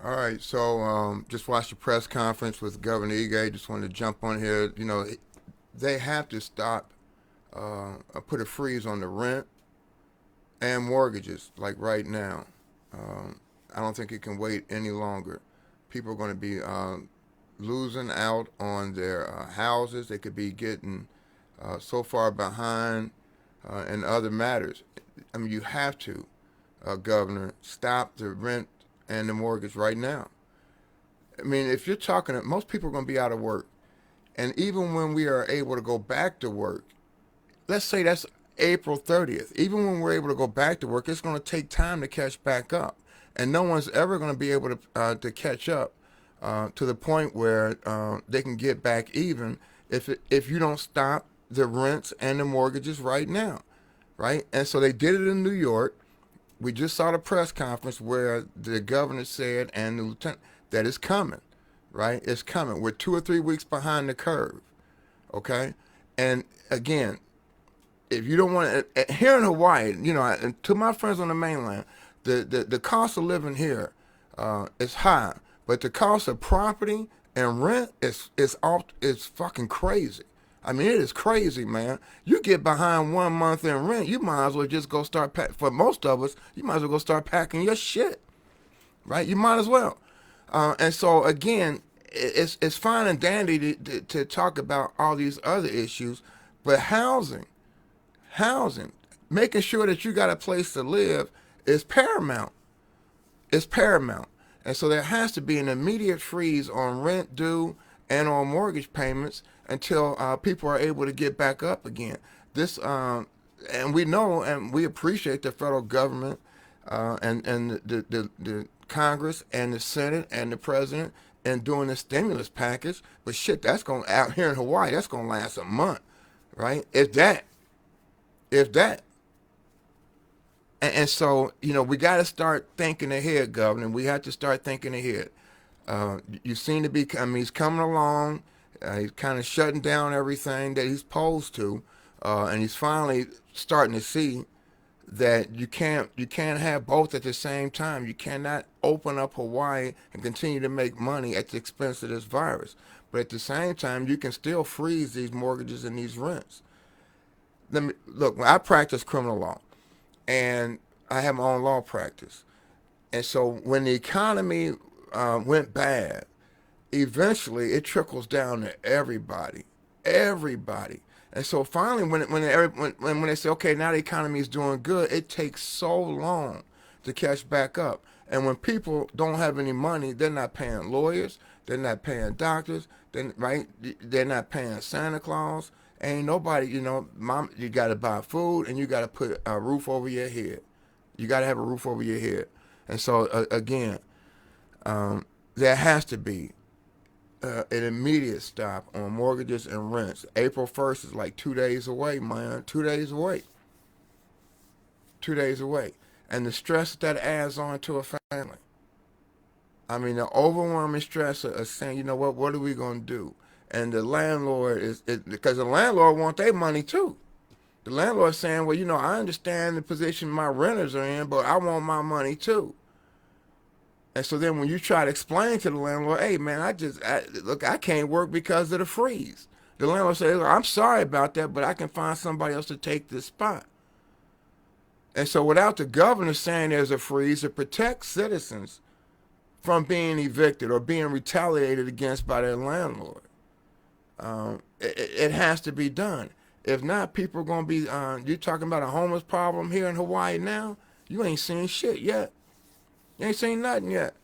All right, so just watched the press conference with Governor Ige. Just wanted to jump on here. They have to stop, put a freeze on the rent and mortgages, like right now. Um, I don't think it can wait any longer. People are going to be losing out on their houses. They could be getting so far behind in other matters. I mean, you have to, Governor, stop the rent and the mortgage right now. I mean, if you're talking, most people are going to be out of work. And even when we are able to go back to work, let's say that's April 30th, even when we're able to go back to work, it's going to take time to catch back up. And no one's ever going to be able to catch up to the point where they can get back even if you don't stop the rents and the mortgages right now, right? And so they did it in New York. We just saw the press conference where the governor said and the lieutenant that it's coming, right? It's coming. We're 2 or 3 weeks behind the curve, okay? And again, if you don't want to, here in Hawaii, and to my friends on the mainland, the cost of living here is high, but the cost of property and rent is fucking crazy. I mean, it is crazy, man. You get behind 1 month in rent, you might as well just go start for most of us, you might as well go start packing your shit, right? You might as well. And so again, it's fine and dandy to talk about all these other issues, but housing, making sure that you got a place to live is paramount. It's paramount. And so there has to be an immediate freeze on rent due and on mortgage payments until people are able to get back up again. And we know and we appreciate the federal government and the Congress and the Senate and the president and doing the stimulus package. But shit, that's going out here in Hawaii, that's going to last a month, right? If that. And so, we got to start thinking ahead, Governor. We have to start thinking ahead. You seem to be, I mean, he's coming along. He's kind of shutting down everything that he's supposed to. And he's finally starting to see that you can't have both at the same time. You cannot open up Hawaii and continue to make money at the expense of this virus. But at the same time, you can still freeze these mortgages and these rents. Look, I practice criminal law and I have my own law practice. And so when the economy went bad, eventually it trickles down to everybody. And so finally, when they say, okay, now the economy is doing good, it takes so long to catch back up. And when people don't have any money, they're not paying lawyers, they're not paying doctors, right? They're not paying Santa Claus. Ain't nobody, mom, you got to buy food and you got to put a roof over your head. You got to have a roof over your head. And so, again, there has to be an immediate stop on mortgages and rents. April 1st is like 2 days away, man. 2 days away. 2 days away. And the stress that adds on to a family. I mean, the overwhelming stress of saying, what are we going to do? And the landlord because the landlord wants their money too. The landlord's saying, well, I understand the position my renters are in, but I want my money too. And so then when you try to explain to the landlord, hey, man, look, I can't work because of the freeze. The landlord says, I'm sorry about that, but I can find somebody else to take this spot. And so without the governor saying there's a freeze to protect citizens from being evicted or being retaliated against by their landlord, it has to be done. If not, people are going to be, you're talking about a homeless problem here in Hawaii now, you ain't seen shit yet. You ain't seen nothing yet.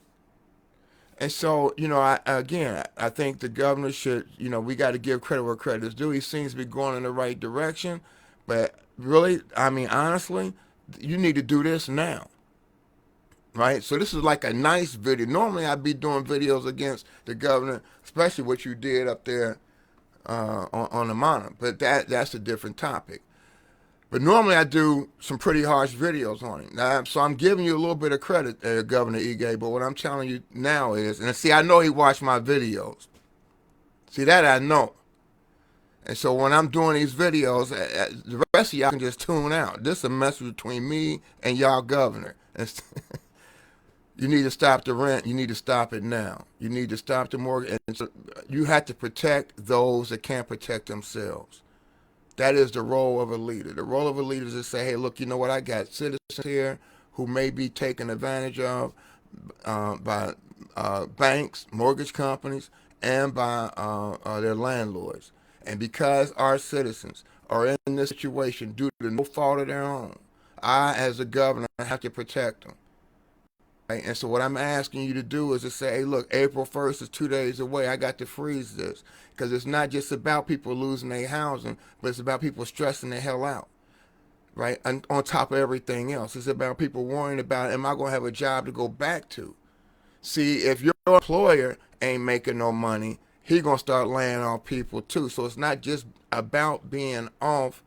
And so, I think the governor should, we got to give credit where credit is due. He seems to be going in the right direction. But really, I mean, honestly, you need to do this now. Right? So this is like a nice video. Normally, I'd be doing videos against the governor, especially what you did up there on the monitor. But that's a different topic. But normally I do some pretty harsh videos on him. Now, so I'm giving you a little bit of credit, Governor Ige, but what I'm telling you now is, and see, I know he watched my videos. See, that I know. And so when I'm doing these videos, the rest of y'all can just tune out. This is a message between me and y'all governor. You need to stop the rent. You need to stop it now. You need to stop the mortgage. And so you have to protect those that can't protect themselves. That is the role of a leader. The role of a leader is to say, hey, look, you know what? I got citizens here who may be taken advantage of by banks, mortgage companies, and by their landlords. And because our citizens are in this situation due to no fault of their own, I, as a governor, have to protect them. Right? And so what I'm asking you to do is to say, hey, look, April 1st is 2 days away. I got to freeze this. Because it's not just about people losing their housing, but it's about people stressing the hell out. Right? And on top of everything else, it's about people worrying about, am I going to have a job to go back to? See, if your employer ain't making no money, he going to start laying off people too. So it's not just about being off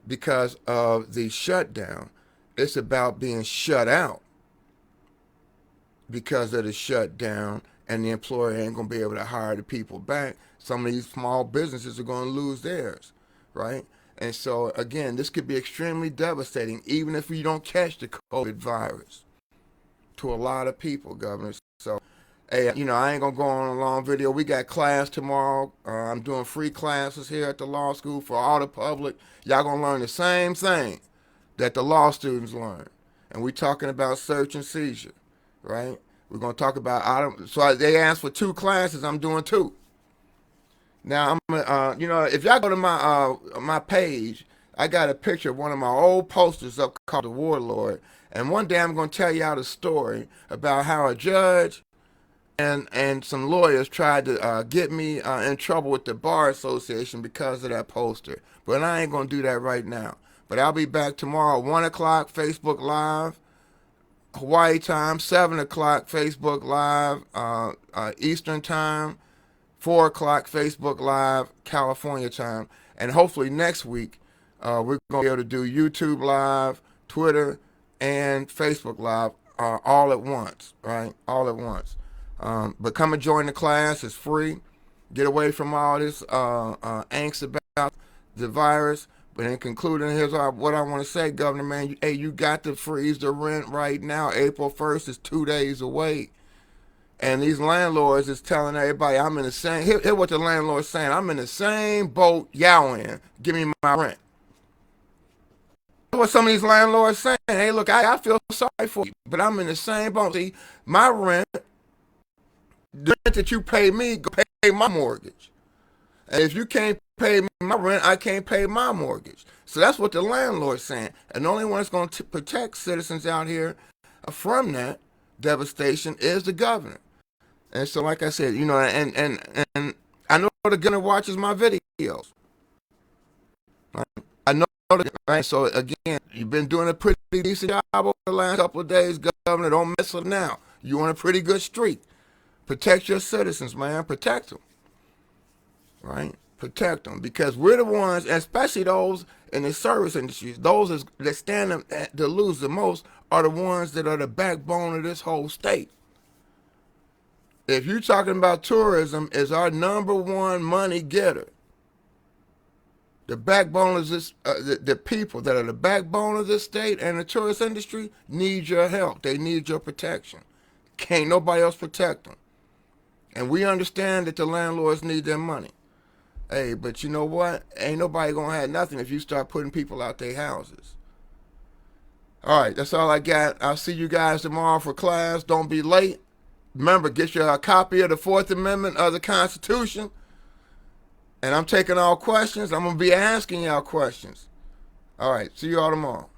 because of the shutdown. It's about being shut out because of the shutdown, and the employer ain't going to be able to hire the people back. Some of these small businesses are going to lose theirs, right? And so, again, this could be extremely devastating, even if you don't catch the COVID virus, to a lot of people, Governor. So, hey, you know, I ain't going to go on a long video. We got class tomorrow. I'm doing free classes here at the law school for all the public. Y'all going to learn the same thing that the law students learn. And we talking about search and seizure. Right? We're going to talk about so they asked for 2 classes. I'm doing 2. Now I'm gonna, you know, if y'all go to my page, I got a picture of one of my old posters up called The Warlord. And one day I'm going to tell y'all the story about how a judge and some lawyers tried to get me in trouble with the Bar Association because of that poster. But I ain't going to do that right now. But I'll be back tomorrow, 1 o'clock, Facebook Live. Hawaii time, 7 o'clock Facebook Live, Eastern time, 4 o'clock Facebook Live, California time. And hopefully next week, we're going to be able to do YouTube Live, Twitter, and Facebook Live all at once, right? All at once. But come and join the class. It's free. Get away from all this angst about the virus. But in concluding, here's what I want to say, Governor, man. Hey, you got to freeze the rent right now. April 1st is 2 days away. And these landlords is telling everybody, I'm in the same, hear what the landlord's saying. I'm in the same boat y'all in. Give me my rent. What some of these landlords saying, hey, look, I feel sorry for you, but I'm in the same boat. See, my rent, the rent that you pay me, go pay my mortgage. And if you can't pay my rent, I can't pay my mortgage. So that's what the landlord's saying. And the only one that's going to protect citizens out here from that devastation is the governor. And so, like I said, you know, and I know the governor watches my videos. Right? I know the, right? So again, you've been doing a pretty decent job over the last couple of days, Governor. Don't mess it now. You're on a pretty good streak. Protect your citizens, man. Protect them. Right? Protect them, because we're the ones, especially those in the service industries, those that stand to lose the most are the ones that are the backbone of this whole state. If you're talking about tourism, is our #1 money getter. The backbone is this. The people that are the backbone of this state and the tourist industry need your help. They need your protection. Can't nobody else protect them. And we understand that the landlords need their money. Hey, but you know what? Ain't nobody gonna have nothing if you start putting people out their houses. All right, that's all I got. I'll see you guys tomorrow for class. Don't be late. Remember, get your copy of the 4th Amendment of the Constitution. And I'm taking all questions. I'm gonna be asking y'all questions. All right, see you all tomorrow.